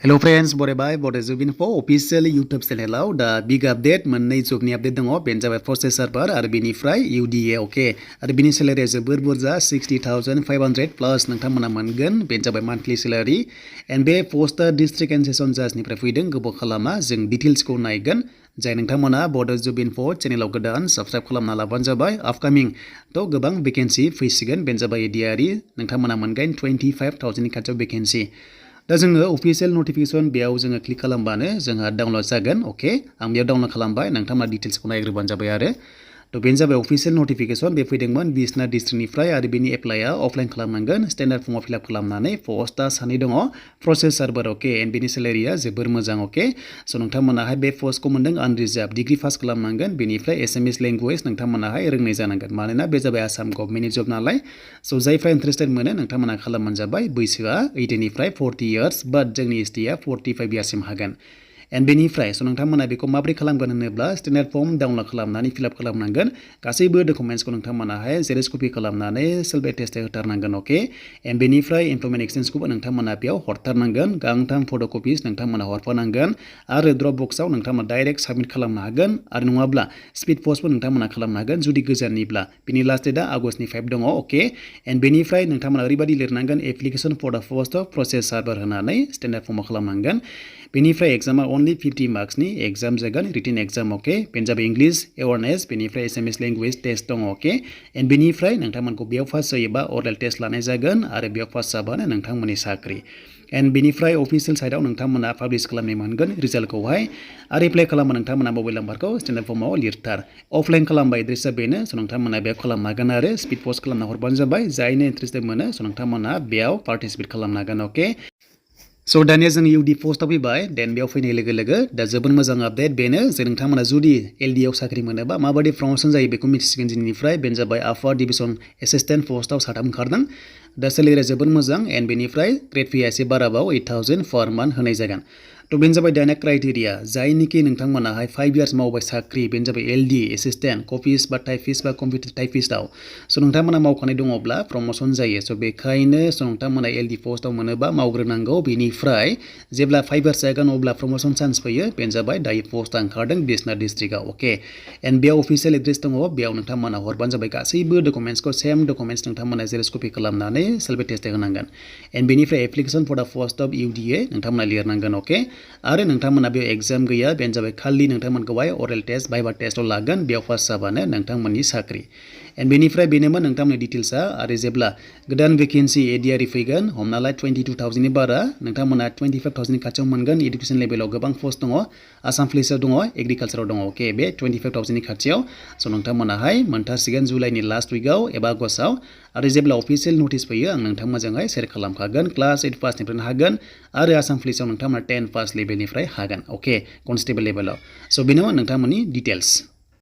Hello friends, borebai Bodo Info official YouTube channel da big update मोननै जबनि update दङ बेनो जाबाय processor bar आरो बेनिफ्राय UDA ओके आरो बेनि salary जोबोर बुरजा 60,500 plus नोंथांमोना मोनगोन बेनो जाबाय monthly salary and बे post district and session judge निफ्राय फैदों गोबाव खालामा जों details खौ नायगोन जाय नोंथांमोना Bodo Info चेनेलाव गोदान subscribe खालामना लाबानो जाबाय upcoming तो गोबां vacancy फैसिगोन बेनो जाबाय ADRE नोंथांमोना मोनगोन 25,000 नि खाथियाव vacancy दा जोङो अफिशियेल नोटिफिकेशन बेयाव जोङो क्लिक खालामबानो जोंहा डाउनलोड जागोन ओके आं बेयाव डाउनलोड खालामबाय नोंथांमोना डिटेल्सखौ नायग्रोबानो जाबाय आरो तो बेनो जाबाय अफिशियेल नोटिफिकेशन बे फैदोंमोन बिसनाथ डिस्ट्रिक्टनिफ्राय आरो बेनि एप्लाइआ अफलाइन खालामनांगोन स्टेन्डार्ड फर्मआव फिलआप खालामनानै पस्टआ सानै दङ प्रसेसर बर ओके एन्ड बेनि सेलारिया जोबोर मोजां ओके स नोंथांमोनाहाय बे पस्टखौ मोनदों आनरिजार्भ डिग्री पास खालामनांगोन बेनिफ्राय एसामिस लेंगुवेज नोंथांमोनाहाय रोंनाय जानांगोन मानोना बे जाबाय आसाम गभर्नमेन्टनि जब नालाय स जायफ्रा इन्टारेस्टेड मोनो नोंथांमोना खालामबानो जाबाय बैसोआ 18 निफ्राय 40 इयार्स बाट जोंनि एसटिआ 45 इयार्ससिम हागोन एन्ड बेनिफ्राय स नोंथांमोना बेखौ माबोरै खालामगोन होनोब्ला स्टेन्डार्ड फर्म डाउनलोड खालामनानै फिलआप खालामनांगन गासैबो डकुमेन्ट्सखौ नोंथांमोनाहाय जेरक्स कपि खालामनानै सेल्फ एटेस्ट होथारनांगोन ओके एन्ड बेनिफ्राय इमप्लयमेन्ट एक्सचेन्जखौबो नोंथांमोना बेयाव हरथारनांगोन गांथाम फट'कपिस नोंथांमोना हरफानांगोन आरो ड्रप बक्सआव नोंथांमोना डाइरेक्ट साबमिट खालामनो हागोन आरो नङाब्ला स्पिड पस्टबो नोंथांमोना खालामनो हागोन जुदि गोजाननिब्ला बेनि लास्ट डेटआ आगष्टनि 5 दङ ओके एन्ड बेनिफ्राय नोंथांमोना ओरैबायदि लिरनांगोन application for the post of process server होनानै स्टेन्डार्ड फर्मआव खालामनांगोन बेनिफ्राय एग्जामा only 50 मार्क्सनि एग्जाम जागोन रिटन एग्जाम ओके बेनो जाबाय इंग्लिश एवारनेस बेनिफ्राय एसामिस लेंगुवेज टेस्ट दङ ओके एन्ड बेनिफ्राय नोंथांमोनखौ बेयाव पास जायोबा अरेल टेस्ट लानाय जागोन आरो बेयाव पास जाबानो नोंथांमोननि साख्रि एन्ड बेनिफ्राय अफिशियेल साइटआव नोंथांमोना पाब्लिश खालामनाय मोनगोन रिजाल्टखौहाय आरो एप्लाइ खालामनो नोंथांमोना मबाइल नाम्बारखौ स्टेन्डार्ड फर्मआव लिरथार अफलाइन खालामबा एड्रेसा बेनो स नोंथांमोना बेयाव खालामनो हागोन आरो स्पिड पस्ट खालामना हरबानो जाबाय जायनो इन्टारेस्टेड मोनो स नोंथांमोना बेयाव पार्टिसिपेट खालामनो हागोन ओके स दानिया जों UD पोस्टआव फैबाय देन बेयाव फैनाय लोगो लोगो दा जोबोद मोजां आपडेट बेनो जे नोंथांमोना जुदि LD आव साख्रि मोनोबा माबायदि प्रमोशन जायो बेखौ मिथिसिगोन दिनैनिफ्राय बेनो जाबाय आफार डिभिजन एसिस्टेन्ट पोस्टआव 7 ओंखारदों दा सेलारिया जोबोद मोजां एन्ड बेनिफ्राय ग्रेड फीआ एसे बाराबाव 8,000 पर मान्थ होनाय जागोन तो बेनो जाबाय दानिया क्राइटेरिया जायनिखि नोंथांमोनाहाय 5 इयार्स मावबाय साख्रि बेनो जाबाय LD एसिस्टेन्ट कपिस्ट बा टाइपिस्ट बा कम्पिउटार टाइपिस्टआव स नोंथांमोना मावखानाय दङब्ला प्रमोशन जायो स बेखायनो स नोंथांमोना LD पोस्टआव मोनोबा मावग्रोनांगौ बेनिफ्राय जेब्ला 5 इयार्स जागोन अब्ला प्रमोशन चान्स फैयो बेनो जाबाय दायो पोस्टआ ओंखारदों बिसनाथ डिस्ट्रिक्टआव ओके एन्ड बेयाव अफिशियेल एड्रेस दङ बेयाव नोंथांमोना हरबानो जाबाय गासैबो डकुमेन्ट्सखौ सेम डकुमेन्ट्स नोंथांमोना जेरक्स कपि खालामनानै सेल्फ एटेस्ट होनांगोन एन्ड बेनिफ्राय application for the post of UDA नोंथांमोना लिरनांगोन ओके आरो नोंथांमोना बेयाव एग्जाम गैया बेनो जाबाय खालि नोंथांमोनखौहाय अरेल टेस्ट भाइभा टेस्टल' लागोन बेयाव पास जाबानो नोंथांमोननि साख्रि एन्ड बेनिफ्राय बेनोमोन नोंथांमोननि डिटेल्सआ आरो जेब्ला गोदान भेकेन्सि ADRE फैगोन हमनाला 22,000 नि बारा नोंथांमोना 25,000 नि खाथियाव मोनगोन एडुकेशन लेभेलाव गोबां पोस्ट दङ आसाम पुलिसाव दङ एग्रिकालचाराव दङ ओके बे 25,000 नि खाथियाव स नोंथांमोनाहाय मोनथारसिगोन जुलाइनि लास्ट उइकआव एबा आगस्टआव आरो जेब्ला अफिशियेल नटिस फैयो आं नोंथांमोनजोंहाय शेयार खालामखागोन क्लास 8 पासनिफ्रायनो हागोन आरो आसाम पुलिसाव नोंथांमोना 10 पास लेभेलनिफ्राय हागोन ओके कनस्टेबल लेभेलाव स बेनोमोन नोंथांमोननि डिटेल्स